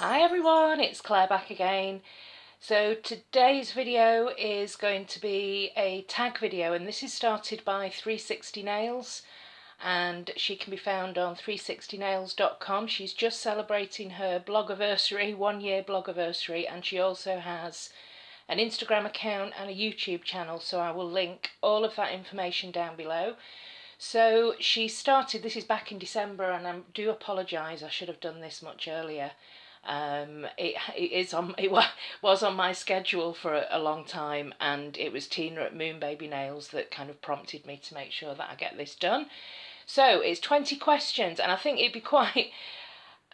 Hi everyone, it's Claire back again. So today's video is going to be a tag video, and this is started by 360 Nails, and she can be found on 360nails.com. She's just celebrating her blogiversary, 1 year blogiversary, and she also has an Instagram account and a YouTube channel, so I will link all of that information down below. So she started, this is back in December, and I do apologise, I should have done this much earlier. It was on my schedule for a long time, and it was Tina at Moon Baby Nails that kind of prompted me to make sure that I get this done. So it's 20 questions, and I think it'd be quite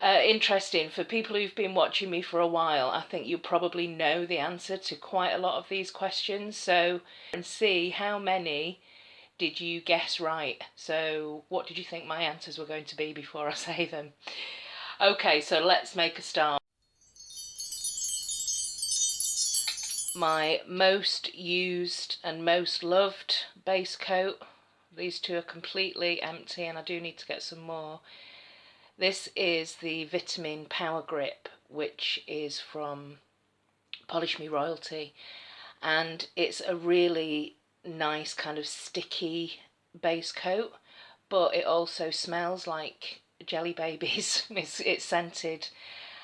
interesting for people who've been watching me for a while. I think you probably know the answer to quite a lot of these questions, so and see how many did you guess right. So what did you think my answers were going to be before I say them? Okay, so let's make a start. My most used and most loved base coat. These two are completely empty and I do need to get some more. This is the Vitamin Power Grip, which is from Polish Me Royalty, and it's a really nice kind of sticky base coat, but it also smells like jelly babies. It's scented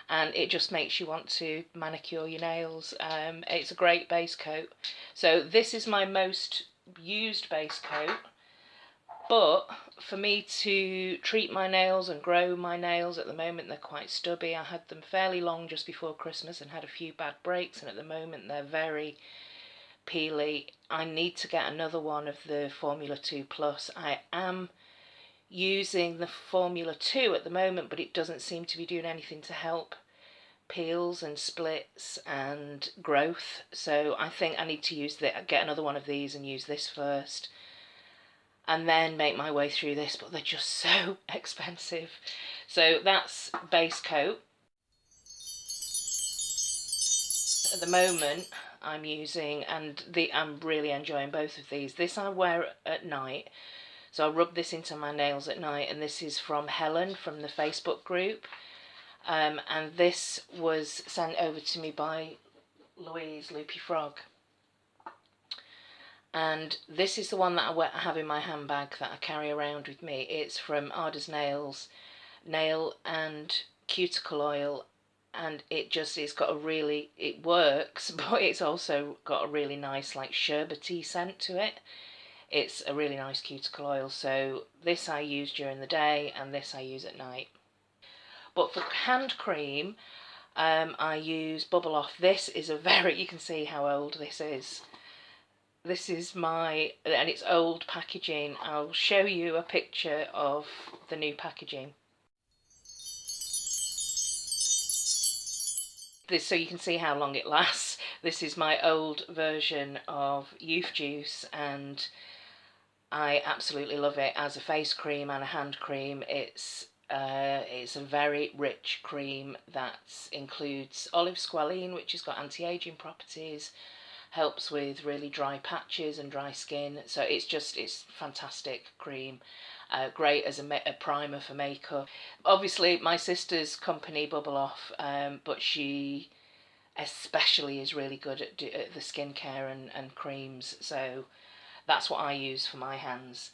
and it just makes you want to manicure your nails. It's a great base coat. So this is my most used base coat, but for me to treat my nails and grow my nails, at the moment they're quite stubby. I had them fairly long just before Christmas and had a few bad breaks, and at the moment they're very peely. I need to get another one of the Formula 2 Plus. I am using the Formula 2 at the moment, but it doesn't seem to be doing anything to help peels and splits and growth. So I think I need to get another one of these and use this first, and then make my way through this, but they're just so expensive. So that's base coat. At the moment I'm using, and I'm really enjoying both of these. This I wear at night, so I rub this into my nails at night, and this is from Helen from the Facebook group. And this was sent over to me by Louise Loopy Frog. And this is the one that I have in my handbag that I carry around with me. It's from Ada's Nails, nail and cuticle oil, and it's got a really, it works, but it's also got a really nice like sherbety scent to it. It's a really nice cuticle oil. So this I use during the day and this I use at night. But for hand cream, I use Bubble Off. This is you can see how old this is. This is and it's old packaging. I'll show you a picture of the new packaging. So you can see how long it lasts. This is my old version of Youth Juice, and I absolutely love it as a face cream and a hand cream. It's a very rich cream that includes olive squalene, which has got anti-aging properties, helps with really dry patches and dry skin. So it's fantastic cream. Great as a primer for makeup. Obviously my sister's company, Bubble Off, but she especially is really good at the skincare and creams, so that's what I use for my hands.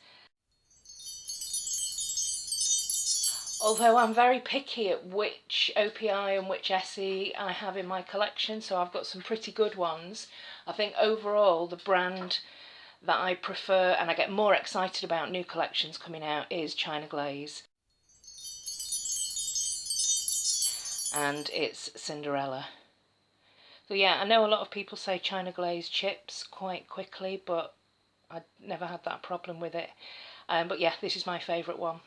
Although I'm very picky at which OPI and which Essie I have in my collection, so I've got some pretty good ones. I think overall the brand that I prefer and I get more excited about new collections coming out is China Glaze. And it's Cinderella. So yeah, I know a lot of people say China Glaze chips quite quickly, but I never had that problem with it. But yeah, this is my favourite one.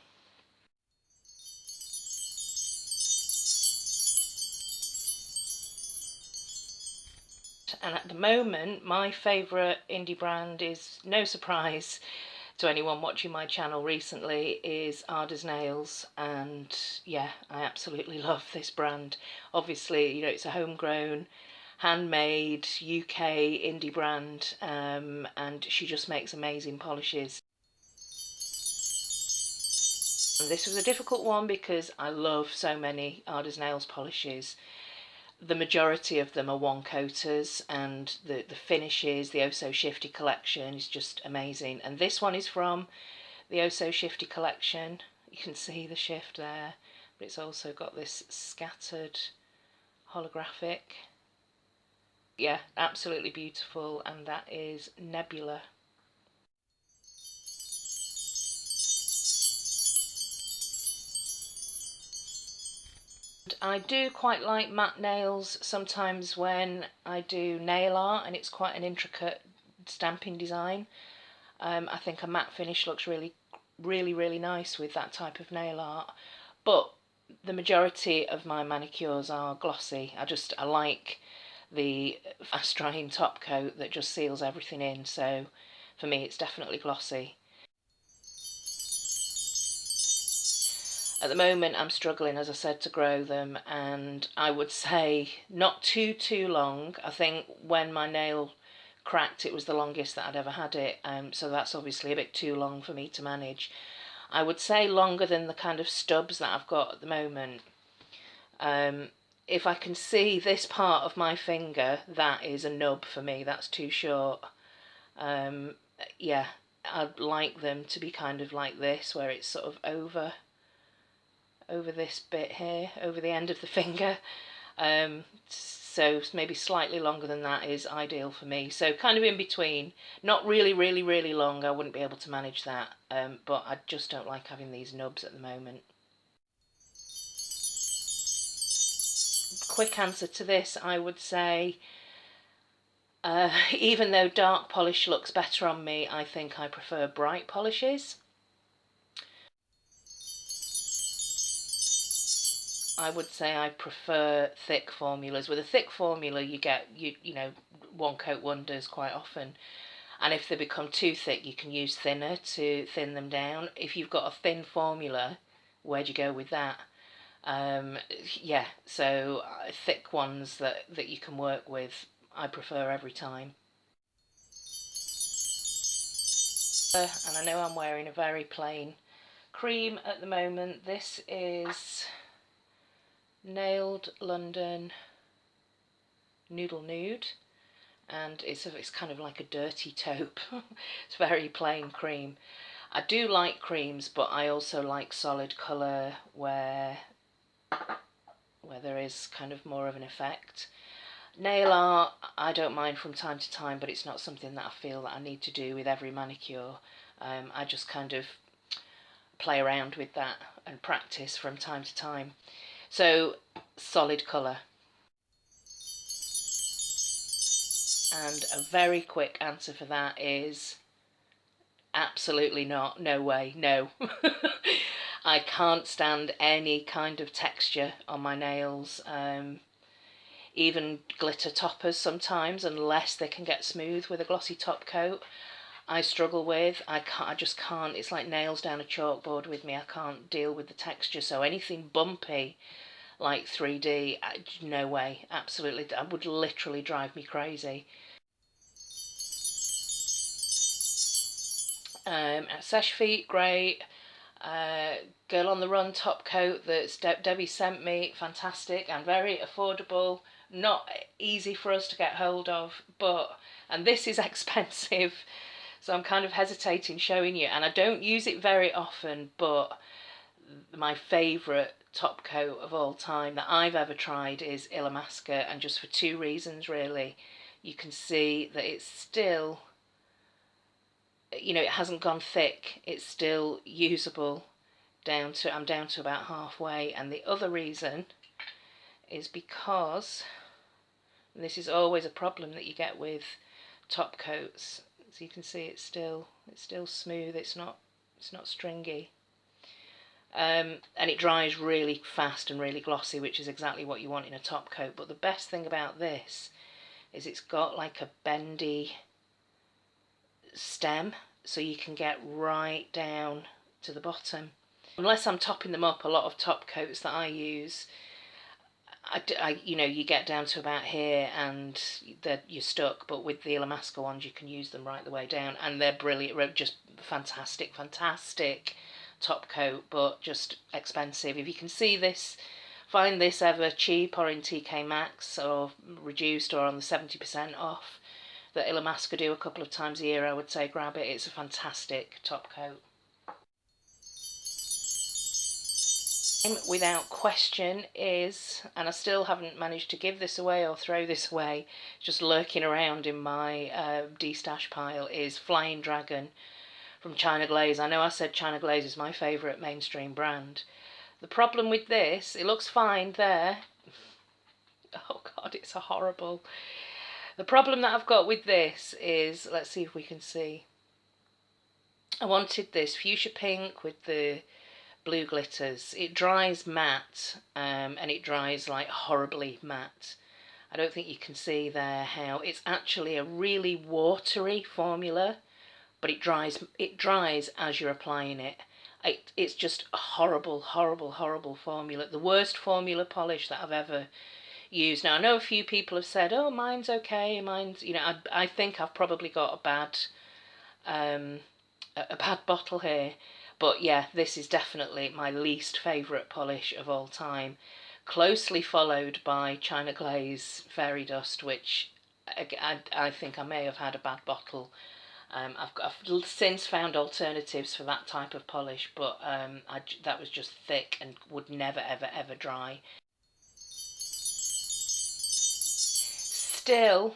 And at the moment, my favourite indie brand is, no surprise to anyone watching my channel recently, is Ada's Nails. And yeah, I absolutely love this brand. Obviously, you know, it's a homegrown, handmade UK indie brand, and she just makes amazing polishes. This was a difficult one because I love so many Arders Nails polishes. The majority of them are one coaters, and the finishes, the Oh So Shifty collection is just amazing. And this one is from the Oh So Shifty collection. You can see the shift there, but it's also got this scattered holographic. Yeah, absolutely beautiful, and that is Nebula. I do quite like matte nails sometimes when I do nail art and it's quite an intricate stamping design. I think a matte finish looks really nice with that type of nail art. But the majority of my manicures are glossy. I like the fast drying top coat that just seals everything in. So for me, it's definitely glossy. At the moment, I'm struggling, as I said, to grow them, and I would say not too long. I think when my nail cracked, it was the longest that I'd ever had it, so that's obviously a bit too long for me to manage. I would say longer than the kind of stubs that I've got at the moment. If I can see this part of my finger, that is a nub for me. That's too short. Yeah, I'd like them to be kind of like this, where it's sort of over this bit here, over the end of the finger. So maybe slightly longer than that is ideal for me. So kind of in between, not really long. I wouldn't be able to manage that, but I just don't like having these nubs at the moment. Quick answer to this, I would say, even though dark polish looks better on me, I think I prefer bright polishes. I would say I prefer thick formulas. With a thick formula, you get you know, one coat wonders quite often. And if they become too thick, you can use thinner to thin them down. If you've got a thin formula, where do you go with that? Yeah, so thick ones that you can work with, I prefer every time. And I know I'm wearing a very plain cream at the moment. This is Nailed London Noodle Nude, and it's kind of like a dirty taupe. It's very plain cream. I do like creams, but I also like solid colour where there is kind of more of an effect. Nail art, I don't mind from time to time, but it's not something that I feel that I need to do with every manicure. I just kind of play around with that and practice from time to time. So, solid colour. And a very quick answer for that is absolutely not. No way. No. I can't stand any kind of texture on my nails. Even glitter toppers sometimes, unless they can get smooth with a glossy top coat, I struggle with. I just can't. It's like nails down a chalkboard with me. I can't deal with the texture. So anything bumpy like 3D, no way. Absolutely, that would literally drive me crazy. Seche Feet, great. Girl on the Run top coat that Debbie sent me, fantastic and very affordable. Not easy for us to get hold of, and this is expensive, so I'm kind of hesitating showing you. And I don't use it very often, but my favourite top coat of all time that I've ever tried is Illamasqua, and just for two reasons really. You can see that it's still, you know, it hasn't gone thick, it's still usable. I'm down to about halfway. And the other reason is because, and this is always a problem that you get with top coats, so you can see it's still smooth, it's not stringy. And it dries really fast and really glossy, which is exactly what you want in a top coat. But the best thing about this is it's got like a bendy stem, so you can get right down to the bottom. Unless I'm topping them up, a lot of top coats that I use, you know, you get down to about here and you're stuck. But with the Illamasqua ones, you can use them right the way down, and they're brilliant, just fantastic top coat, but just expensive. If you can see this, find this ever cheap or in TK Maxx or reduced or on the 70% off that Illamasqua do a couple of times a year, I would say grab it. It's a fantastic top coat. Without question is, and I still haven't managed to give this away or throw this away, just lurking around in my de-stash pile, is Flying Dragon from China Glaze. I know I said China Glaze is my favourite mainstream brand. The problem with this, it looks fine there. Oh God, it's a horrible. The problem that I've got with this is, let's see if we can see. I wanted this fuchsia pink with the blue glitters. It dries matte, and it dries like horribly matte. I don't think you can see there how it's actually a really watery formula, but it dries as you're applying it. It's just a horrible, horrible, horrible formula. The worst formula polish that I've ever used. Now I know a few people have said, "Oh, mine's okay. Mine's," you know, I think I've probably got a bad bottle here. But yeah, this is definitely my least favourite polish of all time. Closely followed by China Glaze Fairy Dust, which I think I may have had a bad bottle. I've since found alternatives for that type of polish, but that was just thick and would never, ever, ever dry. Still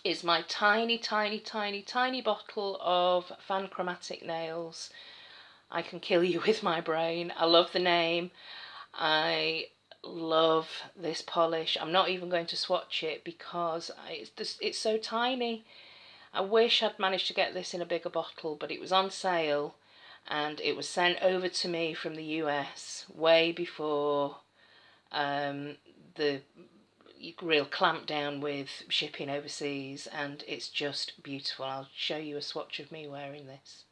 is my tiny, tiny, tiny, tiny bottle of Fan Chromatic nails. I Can Kill You With My Brain. I love the name. I love this polish. I'm not even going to swatch it because it's so tiny. I wish I'd managed to get this in a bigger bottle, but it was on sale and it was sent over to me from the US way before the real clampdown with shipping overseas, and it's just beautiful. I'll show you a swatch of me wearing this.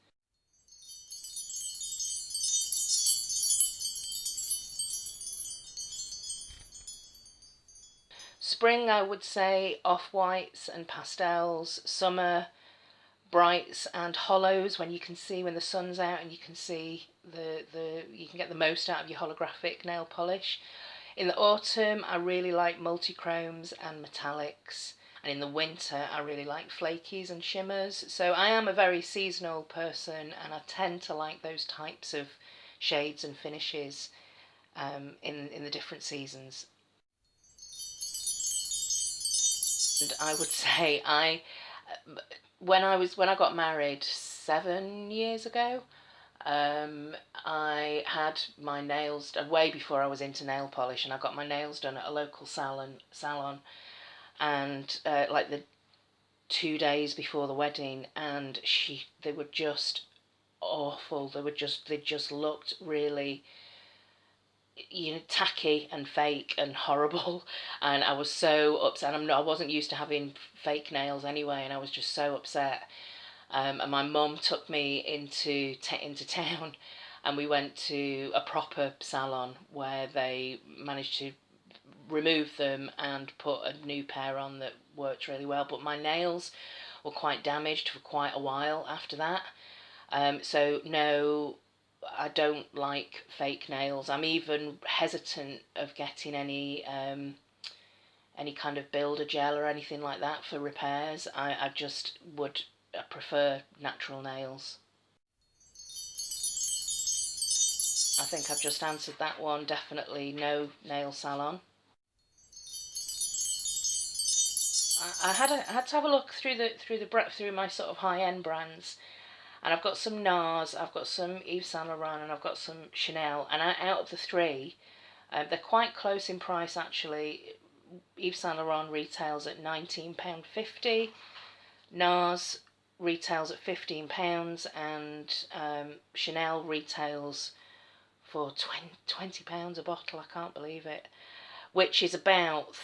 Spring, I would say off-whites and pastels. Summer, brights and hollows, when you can see when the sun's out and you can see you can get the most out of your holographic nail polish. In the autumn, I really like multi-chromes and metallics. And in the winter, I really like flakies and shimmers. So I am a very seasonal person, and I tend to like those types of shades and finishes in the different seasons. And I would say when I got married 7 years ago, I had my nails done way before I was into nail polish, and I got my nails done at a local salon, and like the 2 days before the wedding, and they were just awful. They just looked really, you know, tacky and fake and horrible, and I was so upset. I wasn't used to having fake nails anyway, and I was just so upset. And my mum took me into town, and we went to a proper salon where they managed to remove them and put a new pair on that worked really well. But my nails were quite damaged for quite a while after that. So no, I don't like fake nails. I'm even hesitant of getting any kind of builder gel or anything like that for repairs. I just would prefer natural nails. I think I've just answered that one. Definitely no nail salon. I had to have a look through my sort of high-end brands, and I've got some NARS, I've got some Yves Saint Laurent, and I've got some Chanel. And out of the three, they're quite close in price actually. Yves Saint Laurent retails at £19.50, NARS retails at £15, and Chanel retails for £20 a bottle. I can't believe it. Which is about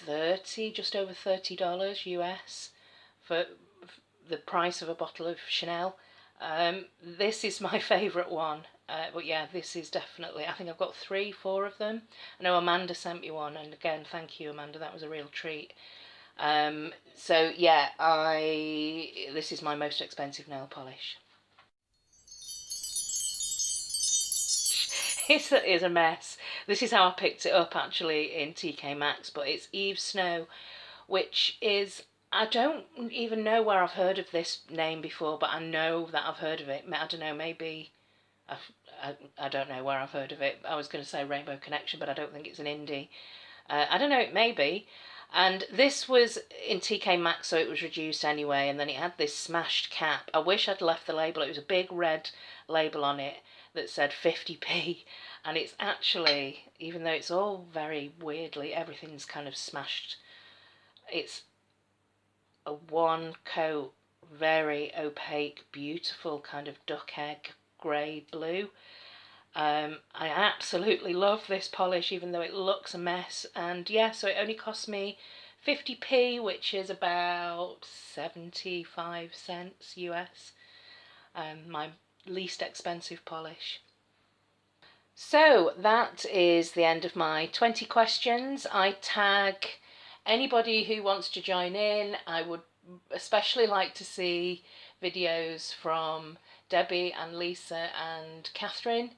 just over $30 US for the price of a bottle of Chanel. This is my favourite one. But yeah, this is definitely, I think I've got 4 of them. I know Amanda sent me one, and again, thank you, Amanda, that was a real treat. So yeah, this is my most expensive nail polish. It is a mess. This is how I picked it up actually in TK Maxx, but it's Eve Snow, which is, I don't even know where I've heard of this name before, but I know that I've heard of it. I don't know, maybe I don't know where I've heard of it. I was going to say Rainbow Connection, but I don't think it's an indie. I don't know, it may be. And this was in TK Maxx, so it was reduced anyway. And then it had this smashed cap. I wish I'd left the label. It was a big red label on it that said 50p. And it's actually, even though it's all very weirdly, everything's kind of smashed. It's a one coat, very opaque, beautiful kind of duck egg grey blue. I absolutely love this polish, even though it looks a mess. And yeah, so it only cost me 50p, which is about 75 cents US. My least expensive polish. So that is the end of my 20 questions. I tag anybody who wants to join in. I would especially like to see videos from Debbie and Lisa and Catherine.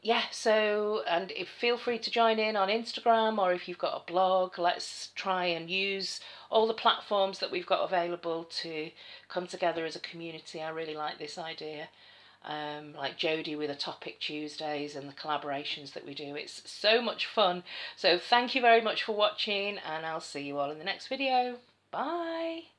Yeah, so, and if, feel free to join in on Instagram, or if you've got a blog, let's try and use all the platforms that we've got available to come together as a community. I really like this idea. Like Jodie with the Topic Tuesdays and the collaborations that we do. It's so much fun. So thank you very much for watching, and I'll see you all in the next video. Bye!